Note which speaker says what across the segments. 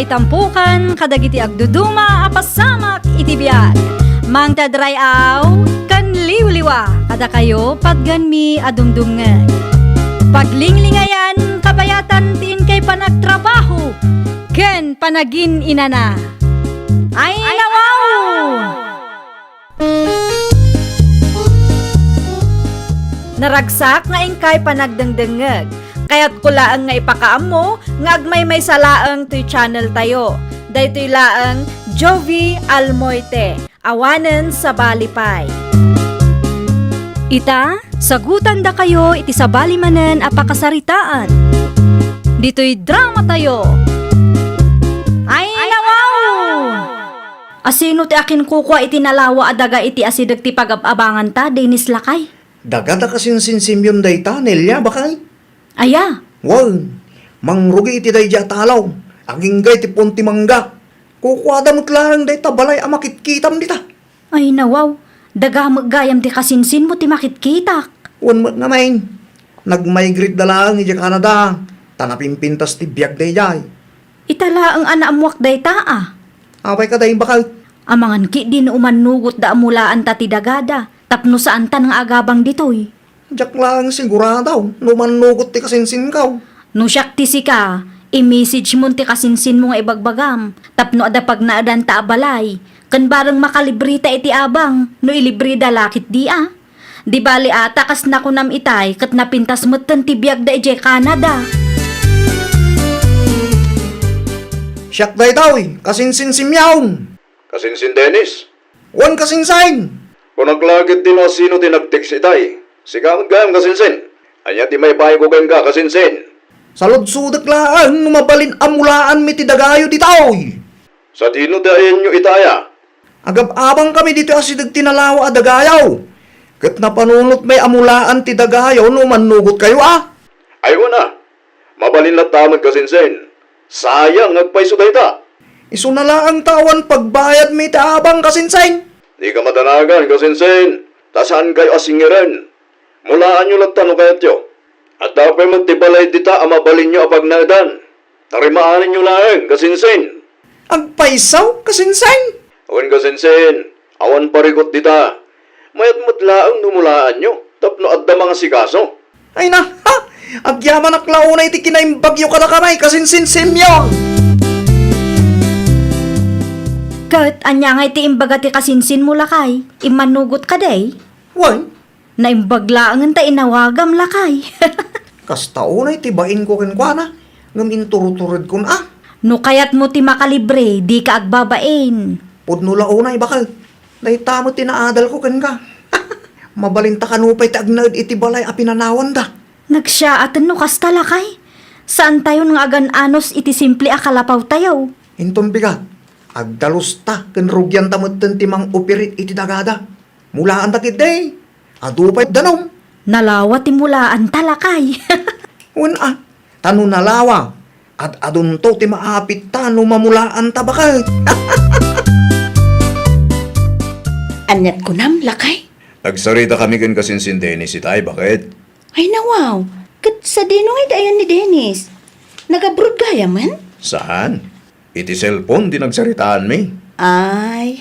Speaker 1: ngay tampukan, kadagiti agduduma, apasamak itibiyag. Mang tadrayaw, kan liwliwa, kada kayo pagganmi adumdumngeg. Paglinglingayan, kabayatan tiin kay panagtrabaho, ken panagin inana. Ay nawaw! Naragsak nga ingkay panagdengdengeg. Kaya't kulaang nga ipakaam mo, nga agmay may salaang to'y channel tayo. Daytoy laang Jovi Almoite, awanen sa balipay. Ita, sagutan da kayo iti sa balimanen apakasaritaan. Dito'y drama tayo. Ay nawaw! Asino ti akin kukwa iti nalawa adaga iti asidag ti pag-abangan ta, Dennis Lakay?
Speaker 2: Dagada kasinsin Simeon dayta, Nelia, bakay?
Speaker 1: Aya,
Speaker 2: Wow, mangrugi iti dayja talaw, aging gay ti punti mangga. Kukwada mo't lang dayta balay amakitkitam dita.
Speaker 1: ay nawaw, daga maggayam ti kasinsin mo ti makitkitak.
Speaker 2: Wan mo't naman, nag-migrate da lang iti Canada, tanapimpintas ti biag dayjay.
Speaker 1: Itala ang anaamwak day taa.
Speaker 2: Away ka dahin bakal,
Speaker 1: Amangan ki din umanugot da amulaan ta ti dagada, tapno saan ta ng agabang ditoy.
Speaker 2: jak lang siguradaw, numanugot ti kasinsin kaw.
Speaker 1: No siyak ti sika, i-message mo ti kasinsin mo nga ibagbagam, tapno ada pag naadan ta abalay, kan barang makalibrita iti abang, no ilibre da lakit di ah. Di bali ata kas na kunam itay, kat napintas mo tan ti biag da ije Canada.
Speaker 2: Siyak daytaw, kasinsin Simeon.
Speaker 3: Kasinsin Dennis,
Speaker 2: Wan kasinsain.
Speaker 3: kung naglagit din o sino din nag-text itay, sigamot gayam kasinsin. Anya di may pahay ko gayam ka kasinsin.
Speaker 2: Saludsudak lang, numabalin amulaan mi ti dagayo ditaw.
Speaker 3: Sa dino dahin nyo itaya,
Speaker 2: Agab-abang kami dito asidag tinalawa a dagayaw. Kat napanunot may amulaan ti dagayaw no manugot kayo ah.
Speaker 3: ayaw na. Mabalin na tamad kasinsin. Sayang agpaiso dayta.
Speaker 2: Iso na lang ang tawan pagbayad mi ti abang kasinsain.
Speaker 3: Di ka matanagan kasinsin. Tasaan kayo asingiran. Mulaan nyo lang tanong kayat yo. At dapat magtibalay dita ang mabalin nyo apag naadan. Tarimaanin nyo lang kasinsin.
Speaker 2: Agpaisaw kasinsain.
Speaker 3: Awan kasinsin, awan parigot dita. Mayat mutlaang numulaan nyo, tapno adda mga sikaso.
Speaker 2: Ay na, ha! Agyaman aklaunay ti kinaimbagyo ka na kamay kasinsin Simeon.
Speaker 1: Kat anya nga iti imbaga ti kasinsin mo lakay, imanugot ka day.
Speaker 2: Wan,
Speaker 1: Naimbaglaangan ta inawagam lakay.
Speaker 2: kastaunay ti bain ko kenkwana. Ngam inturuturod kun ah.
Speaker 1: No kayat mo ti makalibre, di ka agbabain.
Speaker 2: Pudno launay bakal. Dahita mo tinaadal ko ken ka. Mabalinta kanupay ti agnaed iti balay a pinanawan da.
Speaker 1: Nagsya atan no kasta lakay. Saan tayo nga agan-anos iti simple akalapaw tayo?
Speaker 2: Inton bigat. Agdalus ta ken rugyan tamot ti mang opirit iti dagada. Mulaan takid day. Adupay danom.
Speaker 1: Nalawa ti mulaan talakay.
Speaker 2: Wan ah. Tano nalawa. At adunto ti maapit ta no mamulaan ta bakal.
Speaker 4: Anyat ko nam, lakay.
Speaker 3: Nagsarita kami kan kasinsin Dennis itay, bakit?
Speaker 4: Ay nawaw, kat sa dinungay dayan ni Dennis. Nag-abroad gaya man?
Speaker 3: Saan? Iti cellphone di nagsaritaan mi.
Speaker 4: Ay,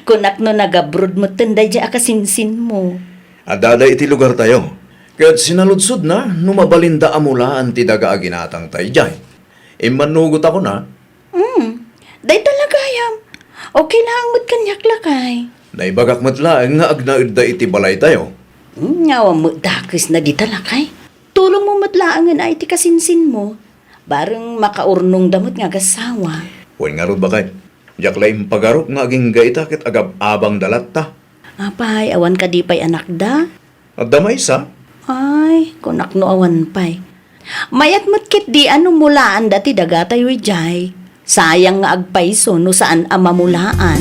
Speaker 4: kunak no nag-abroad mo tanday dya akasinsin mo.
Speaker 3: At dada iti lugar tayo. Kaya't sinaludsod na, numabalinda amulaan ti daga aginatang tayo jay. Imanugot ako na,
Speaker 4: Day talaga yam. Okay lang mo't kanyak lakay.
Speaker 3: naibagak matlaang nga agnaid da iti balay tayo.
Speaker 4: Ngawa mo dakis na di talakay. Tulong mo matlaangan ay ti kasinsin mo. Barang makaurnong damot nga gasawa.
Speaker 3: Huwag nga rod bakay. Diyak laing pagarok nga aging gaita kit agab-abang dalat ta.
Speaker 4: Apay, awan ka di pa'y anak da.
Speaker 3: At damay sa,
Speaker 4: Ay, kunak no awan pa'y. Mayat mo't kit di ano mulaan dati dagatay jay. Sayang nga agpaiso no saan amamulaan.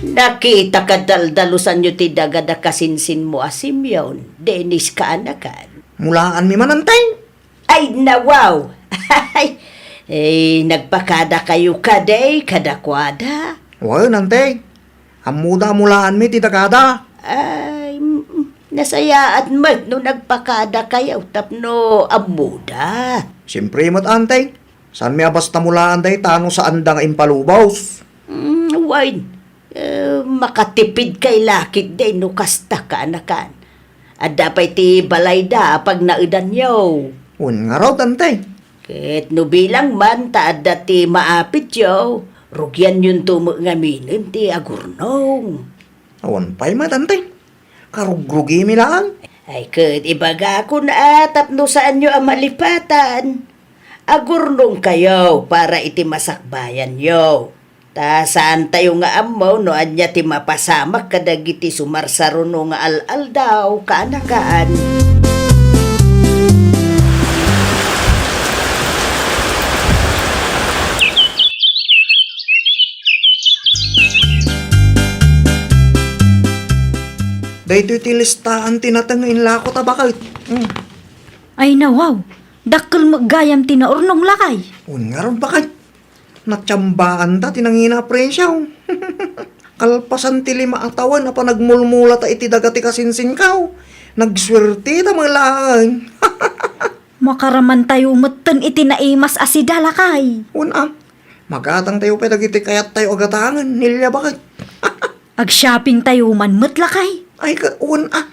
Speaker 4: Nakita ka daldalusan nyo ti dagada kasinsin mo Simeon. Dennis ka anakan.
Speaker 2: Mulaan mi manantay.
Speaker 4: Ay, nawaw! Nagpakada kayo kaday, kadakwada.
Speaker 2: Well, nantay. Amuda mulaan mi ti dagada.
Speaker 4: Ay, Nasayaan mat no nagpakada kayo tapno amuda.
Speaker 2: Siyempre mat antay. San may basta mula antay tanong sa anda nga impalubaws.
Speaker 4: Wine, makatipid kay lakit din no kasta ka anakan. At dapat ti balay da pag naudan yaw.
Speaker 2: Un nga raw antay.
Speaker 4: Ket no bilang man taad dati maapit yaw, rugyan yun tumo nga minin ti agurnong.
Speaker 2: Awan pa'y mat antay. Karugrugi mi lang.
Speaker 4: Ay ket ibaga ko na tapno saan nyo ang malipatan. Agurnong kayo para iti masakbayan yo. Ta saan tayo nga amaw no anya ti mapasamak kadagiti sumarsaruno nga al-al daw kaanakaan.
Speaker 2: Dahito iti listahan tinatangin lako tabakit.
Speaker 1: Ay nawaw, dakkel maggayam tinaurnong lakay.
Speaker 2: Un nga ron bakit? Natsambaan ta tinangina presyaw. Kalpasan ti lima atawan na pa nagmulmula ta iti dagati kasinsin kaw. Nagswerte ta mga laang.
Speaker 1: Makaraman tayo matan iti naimas asida lakay.
Speaker 2: Una, magatang tayo pa dagiti kayat tayo agatangan. Nilya bakit?
Speaker 1: Ag-shopping tayo man lakay.
Speaker 2: Ay ka, una,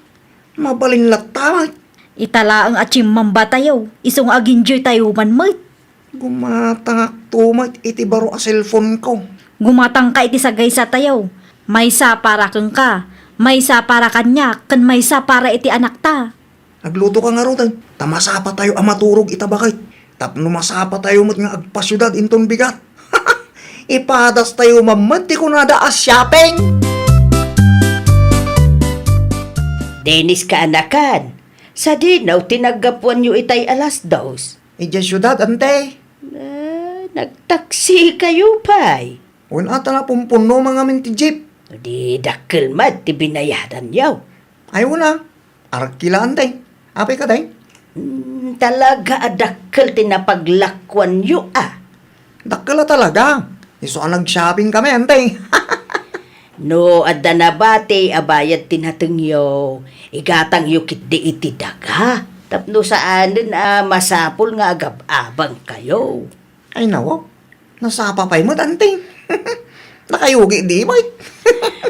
Speaker 2: mabalin latamat.
Speaker 1: Itala ang achimmamba tayo, isong aginjoy tayo man mat.
Speaker 2: Gumatangak tumat iti baro a cellphone ko.
Speaker 1: Gumatang ka iti sagay sa tayo. May sa para kang ka, may sa para kanya, kan may sa para iti anak ta.
Speaker 2: Nagluto ka nga rotan. Tamasapa tayo amaturog itabakit. Tapno masapa tayo mat nga agpasyudad inton bigat. Ipadas tayo mamat di ko nada as shopping.
Speaker 4: Dennis kaanakan, sa dinaw tinagapuan nyo itay alas dos.
Speaker 2: Ija syudad ante.
Speaker 4: Nagtaksi kayo pa'y.
Speaker 2: Un ata na pumpuno mga minti jeep.
Speaker 4: Di dakkel mat ti binayadan yaw.
Speaker 2: Ay una, arkila ante. Apay ka day?
Speaker 4: Talaga adakkel tinapaglakwan yu
Speaker 2: Dakala talaga. Iso ang nag-shopping kami ante.
Speaker 4: No, adda na bate, abayad tinatengyo. Igatang yukit di iti daga. Tapno saanin masapul nga agab-abang kayo.
Speaker 2: Ay nawo, nasapa pa'y mo ante. Nakayugi di ba?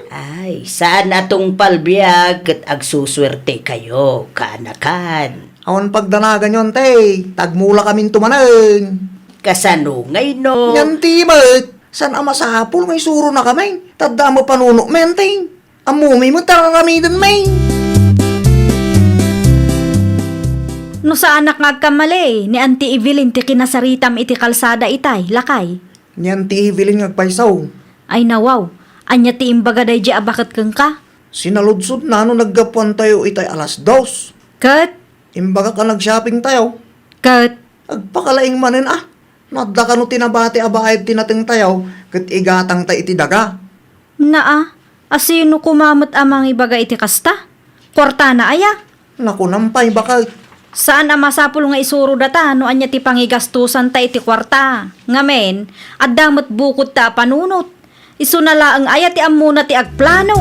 Speaker 4: Ay, saan atong palbiag kat agsuswerte kayo, kaanakan.
Speaker 2: Awan pagdanagan yun ante. Tagmula kaming tumanan.
Speaker 4: Kasanungay no.
Speaker 2: Nyanti mat. San ama sa hapol may suro na kami. Tadda mo panuno menteng. Amumi mo tararamidan may.
Speaker 1: No sa anak ngagkamali, ni Auntie Evelyn ti kinasaritam iti kalsada itay, lakay.
Speaker 2: Nyanti Evelyn ngagpaisaw.
Speaker 1: Ay nawaw, anya ti imbaga day di abakat kang ka.
Speaker 2: Sinaludsod na no naggapuan tayo itay alas 2.
Speaker 1: Kat,
Speaker 2: Imbaga ka nag-shopping tayo.
Speaker 1: kat,
Speaker 2: Agpakalaing manin Nadda ka no tinabati abayad tinating tayo. Kat igatang ta iti daga.
Speaker 1: naa, asino kumamot amang ibaga iti kasta? Kwarta na aya.
Speaker 2: Naku nampay baka.
Speaker 1: Saan ang masapul nga isuro data no anya ti pangigastusan ta iti kwarta? Ngamen, addamot bukod ta panunot. Isu na laang aya ti amuna ti agplano.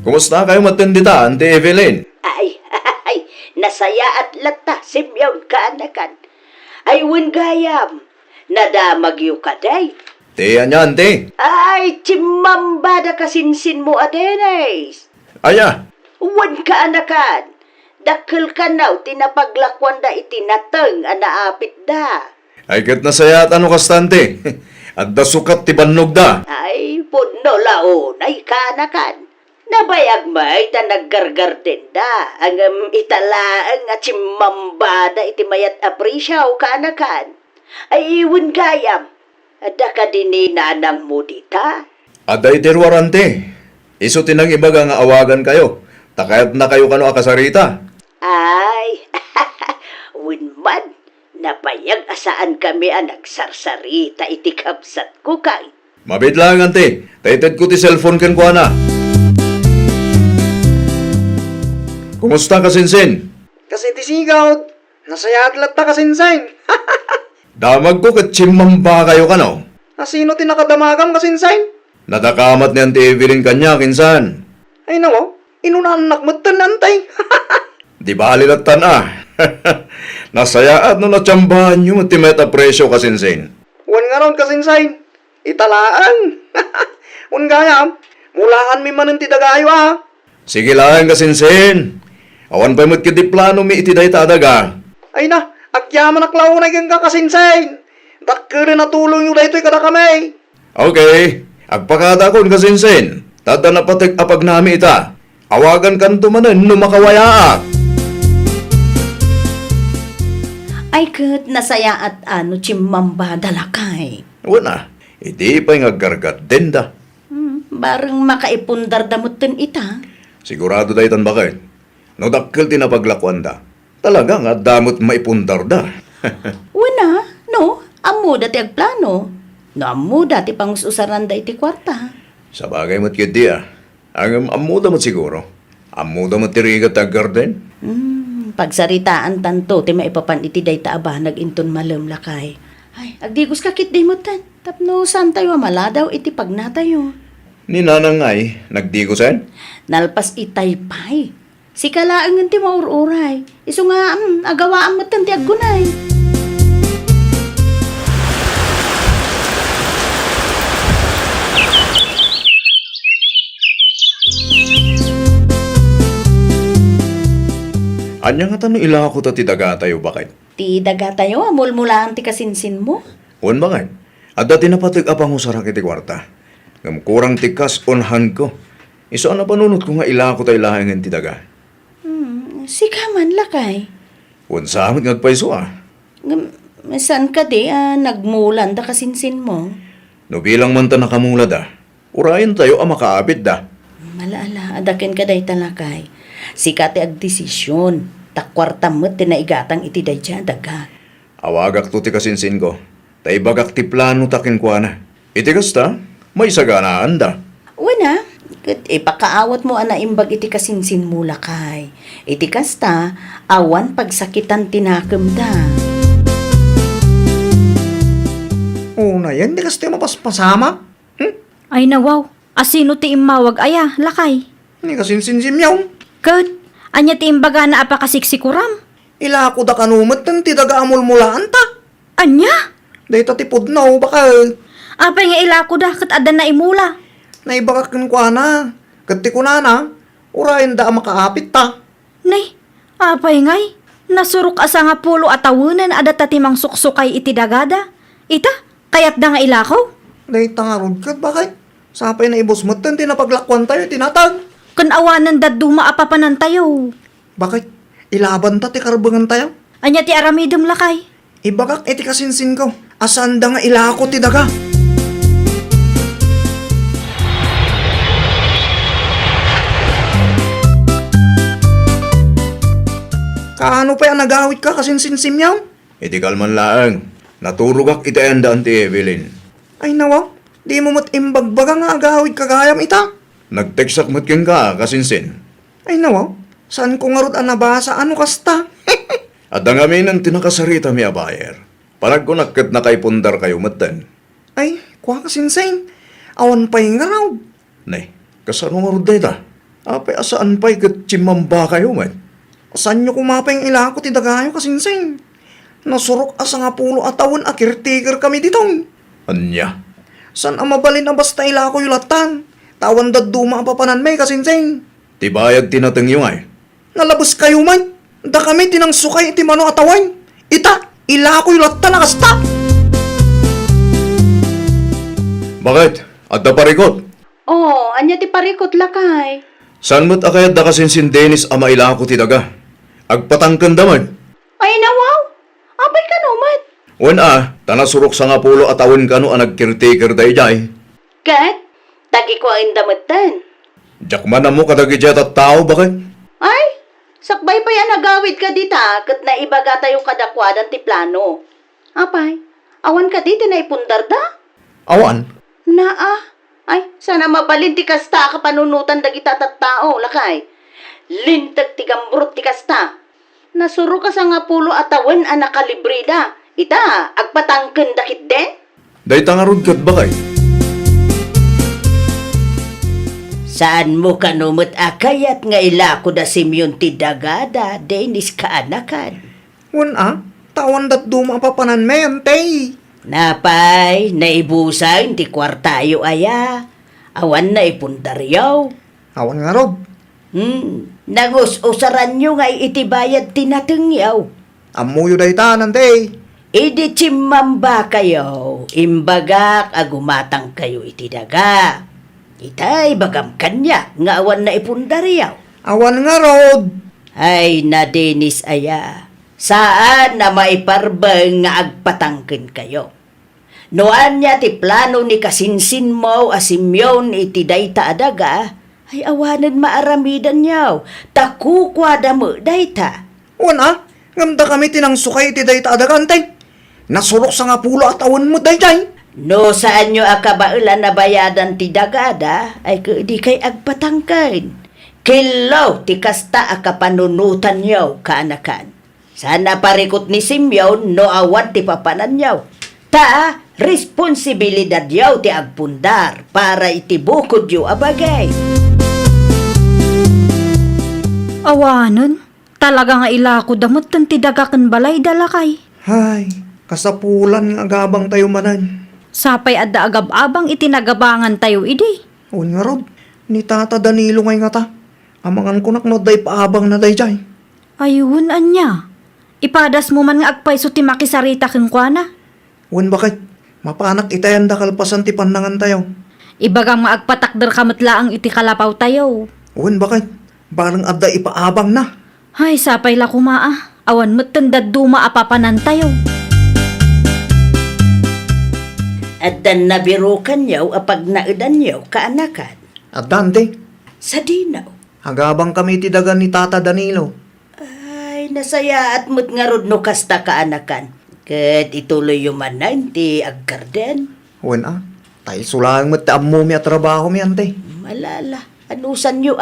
Speaker 3: Kumusta kayo matindita, Auntie Evelyn?
Speaker 4: Ay, nasaya at lata, simyaw kaanakan. Ay, wen gayam, nadamag yu kaday.
Speaker 3: Tiyan niya, Auntie.
Speaker 4: Ay, chimambada kasinsin mo adenes.
Speaker 3: Aya,
Speaker 4: Wen kaanakan, dakkel ka naw, tinapaglakwan da itinateng, anaapit da.
Speaker 3: ay kat nasaya at ano kastante. At da sukat ti bannog da.
Speaker 4: Ay, puno laon, ay kaanakan. Nabayag may ta naggargar din da. Ang italaang at chimambada iti mayat aprisyaw kaanakan. Ay, iwan gayam. Ada ka din ni nanang mo dita.
Speaker 3: Aday tirwarante. Iso tinang ibaga nga awagan kayo. Takayat na kayo kano akasarita.
Speaker 4: Ay, winman. Napayag asaan kami ang nagsarsarita iti kapsat ko kay.
Speaker 3: Mabit lang, Auntie. Taited ko ti cellphone ken ko na. Kumusta ka, Sinsin?
Speaker 2: Kasi ti sigaw. Nasayat latta kasinsain.
Speaker 3: Damag ko kat chimamba kayo kano.
Speaker 2: Asino ti nakadamagam kasinsain?
Speaker 3: Nadakamat ni Auntie Evelyn kanya, kinsan.
Speaker 2: Ay nawa, inunanak mo tanantay.
Speaker 3: Di ba alilatan Nasayaan no natsambahan nyo ti meta presyo kasinsin.
Speaker 2: Wan nga ron kasinsain. Italaan. Wan gayam, mulaan mi manan ti dagayo
Speaker 3: Sige lang kasinsin. Awan pa mo't kiti plano mi iti day tadaga.
Speaker 2: Ay na, agyaman aklaw na kang kakasinsain. Dakka na natulong yung daytoy kada kami.
Speaker 3: Okay, agpakada kon kasinsin. Tada na patig apag nami ita. Awagan kan tumanan no makawayaak.
Speaker 4: Ay kat nasaya at ano chimamba dalakay.
Speaker 3: Wala, iti pa'y ngagkargat din da.
Speaker 4: Barang makaipundar damutin ita.
Speaker 3: Sigurado dahi tan bakit? No dakkel tinapaglakuan da. Talaga nga damot maipundar da.
Speaker 4: Una, no? Amo dati agplano. No, amo dati pangususaran da iti kwarta.
Speaker 3: Sa bagay mo't kiti Ang amuda mo't siguro. Amuda mo't tirigat ag garden.
Speaker 4: Pagsaritaan tanto, ti maipapan iti day taaba naginton malam lakay. Ay, agdigos kakit day mo tan. Tapno saan tayo maladaw iti pagnatayo.
Speaker 3: Ni nanangay, nagdigusen?
Speaker 4: Nalpas itay pay. Si kalaang ti maururay. Iso nga, agawaan mo tan ti aggunay.
Speaker 3: Anya nga tanong ila ako ta ti daga tayo bakit?
Speaker 4: Ti daga tayo, amulmulaan ti kasinsin mo.
Speaker 3: Un bakit? At dati napatig apang husarak iti kwarta. Ngam kurang tikas onhan ko. Iso na panunot ko nga ila ako tayo lahangin ti daga.
Speaker 4: Si kaman lakay.
Speaker 3: Un sa amin ngagpaiso
Speaker 4: Saan ka di, nagmulan da kasinsin mo?
Speaker 3: No bilang man ta nakamula da. Urayan tayo makaapit da.
Speaker 4: Malaala, adakin ka day talakay. Sikati ag desisyon. Takwarta mo, tinaigatang iti day dyan, daga.
Speaker 3: Awagak to ti kasinsin ko. Tay bagak ti plano takin kwa na. Iti kasta, may saganaan da.
Speaker 4: Una, ipakaawat mo ana imbag iti kasinsin mo lakay. Iti kasta, awan pagsakitan tinakam da.
Speaker 2: Oo na yan, di kasi mapaspasama.
Speaker 1: Ay nawaw, asino ti imawag aya, lakay.
Speaker 2: Ni kasinsinsimyaw.
Speaker 1: Kat, anya ti imbaga na apakasiksikuram.
Speaker 2: Ila ako da kanumat ng ti daga amulmulaan ta.
Speaker 1: Anya?
Speaker 2: Dahil tatipod na baka
Speaker 1: Apay nga ilako da, kat adan na imula.
Speaker 2: naibagakin ko na. Kati ko na, urayan da makaapit ta.
Speaker 1: Nay, apay ngay, nasurok asa nga pulo atawunan adat tatimang suksukay iti dagada. Ita, kayat da nga ilakaw.
Speaker 2: Dahil tangarod ka, bakit? Sapay na ibos mo, ti napaglakwan tayo, tinatag.
Speaker 1: Kanawanan da duma apapanan tayo.
Speaker 2: Bakit? Ilaban ta, ti karbangan tayo.
Speaker 1: Anya ti aramidem lakay.
Speaker 2: Ibagak iti kasinsin ko. Asan da nga ilako ti daga. Kaano pa yung nagawit ka kasinsinsimyaw?
Speaker 3: Iti kalman laang. Naturugak iti andaan ti Evelyn.
Speaker 2: Ay nawa, di mo mat imbagbaga nga agawit kagayam ita.
Speaker 3: Nagteksak mo't king ka kasinsin.
Speaker 2: Ay nawa, saan ko nga rod anabasa ano kasta?
Speaker 3: At ang amin ang tinakasarita mi abayer. Parag ko nakit na kay pundar kayo matan.
Speaker 2: Ay, kuha kasinsin. Awan pa'y nga raw.
Speaker 3: Nay, kasano nga rin ta? Apay asaan pa'y katsimamba kayo man?
Speaker 2: Saan nyo kumapay ilako ti dagayo kasinsin? Nasurok asa nga pulo atawon a caretaker kami ditong.
Speaker 3: Anya?
Speaker 2: San ang mabalin na basta ilako yulatan? Tawan daduma papanan may kasinsin.
Speaker 3: Tibayag tinatang yung ay.
Speaker 2: Nalabas kayo man. Da kami tinangsukay iti mano atawan. Ita, ilako yulatan na kasta.
Speaker 3: Bakit? At da parikot?
Speaker 4: Oh, anya ti parikot lakay.
Speaker 3: San mo't akayat da kasinsin Dennis ama ilako ti daga? Agpatangkan daman.
Speaker 4: Ay nawaw, abay ka numat.
Speaker 3: Wen tanasurok sa nga pulo at awin ka no caretaker day jay.
Speaker 4: Kat, tagi ko ang damatan.
Speaker 3: Jakman na mo kadagidya at tao bakit?
Speaker 4: Ay, sakbay pa yan nagawid ka dita, kat naibaga tayo kadakwadan ti plano. Apay, awan ka dito na ipundar da?
Speaker 3: Awan?
Speaker 4: Ay, sana mabalin ti kasta kapanunutan dagita tattao, lakay. Lintag ti gambrot ti kasta. Nasuro ka sa nga pulo atawan a nakalibrida. Ita, agpatangken dakit den?
Speaker 3: Day tangarod kat bakay?
Speaker 4: Saan mo kanumot akayat nga ilako da Simeon ti dagada, Dennis kaanakan.
Speaker 2: Wan tawan dat duma papanan men, te.
Speaker 4: Napay, naibusan ti kwartayo aya. Awan na ipundaryaw.
Speaker 2: Awan nga Rob.
Speaker 4: Nangus-usaran nyo nga itibayad tinatengyaw.
Speaker 2: Amuyo day tanan, te.
Speaker 4: Idi chimamba kayo, imbagak agumatang kayo iti daga. Itay bagam kanya, nga awan na ipundaryaw.
Speaker 2: Awan nga Rob.
Speaker 4: Ay na Dennis aya, saan na maiparbang nga agpatangkin kayo? Noan niya ti plano ni kasinsin mo a Simeon iti dayta adaga, ay awanan maaramidan niyaw, takukwada mo dayta.
Speaker 2: Wan ngamda kami tinangsukay iti day taadagan, te. Nasurok sa nga pulo at awan mo day.
Speaker 4: No saan nyo akabailan na bayadan ti dagada, ay di kay agpatangkin. Kilaw ti kasta akapanunutan niyaw kaanakan. Sana parikot ni Simeon no awan ti papanan niyaw. Ta, responsibilidad yaw ti agpundar para itibukod yu abagay.
Speaker 1: Awanon, talaga nga ilako damot tan ti dagakan balay dalakay.
Speaker 2: Hay, kasapulan nga agabang tayo manan.
Speaker 1: Sapay adda agab-abang itinagabangan tayo idi.
Speaker 2: Awan nga Rob, ni Tata Danilo ngay nga ta. Amangan kunak no day paabang na day jay.
Speaker 1: Ayun anya. Ipadas mo man nga agpay so ti makisarita keng kuana.
Speaker 2: Wan bakit? Mapanak itayan da kalpasan ti pandangan tayo.
Speaker 1: Ibagang maagpatakder kamatlaang iti kalapaw tayo.
Speaker 2: Wan bakit? Barang adda ipaabang na.
Speaker 1: Ay, sapay la kumaa. Awan mo't tandad duma apapanan tayo.
Speaker 4: At dan nabirukan yaw apag naidan yaw kaanakan.
Speaker 2: At dante,
Speaker 4: Sa dinaw.
Speaker 2: agabang kami ti dagan ni Tata Danilo.
Speaker 4: Ay, nasaya at mo't nga rod no kasta kaanakan. Kat ituloy yung manan ti aggarden.
Speaker 2: Wan tayo sulang mo ti ammo mi at trabaho mi ante.
Speaker 4: Malala, anusan nyo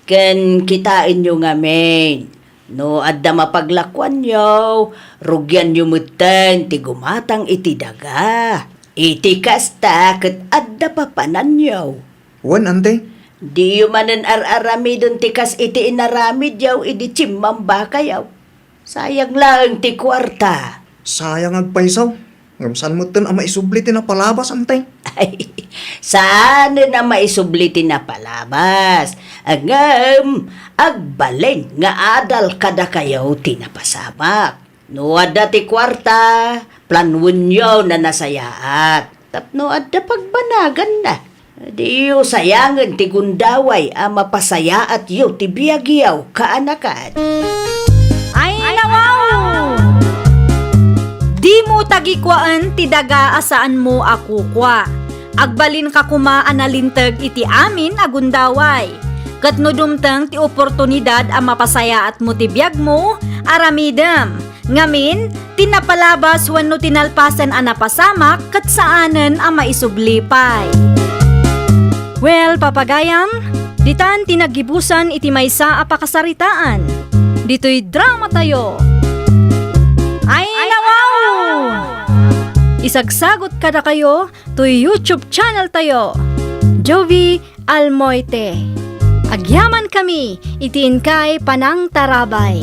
Speaker 4: Ken kitain nyo nga men. No adda mapaglakwan nyo, rugyan nyo mutan ti gumatang iti daga. Iti kasta kat adda papanan nyo.
Speaker 2: Wan ante,
Speaker 4: Di yu manan ar-aramidon ti kas iti inaramid yaw idi chimmamba kayaw. Sayang lang ti kwarta.
Speaker 2: sayang agpaisaw. Ngamsan mo ten ama isubli ti na palabas ante.
Speaker 4: Ay, saan na maisubliti na palabas? Agbaleng nga adal kada kayaw tinapasamak. No adda ti kwarta, planwon yaw na nasayaat. Tapno adda pagbanagan na. Di yu sayangan ti gundaway a mapasayaat yu ti biyagyaw kaanakan.
Speaker 1: Ay, nawaw! Di mo tagikwaan ti daga asaan mo akukwa. Agbalin ka kuma analintag iti amin agundaway. Kat no dumtang ti oportunidad a mapasayaat mo ti biyag mo, aramidam. Ngamin, tinapalabas wenno tinalpasan a napasamak kat saanen a maisublipay. Well, papagayam, ditan tinagibusan iti maysa a pakasaritaan. Dito'y drama tayo. Ay, nawaw! Isagsagot kada kayo to YouTube channel tayo. Jovi Almoite. Agyaman kami, itiin kay Panang Tarabay.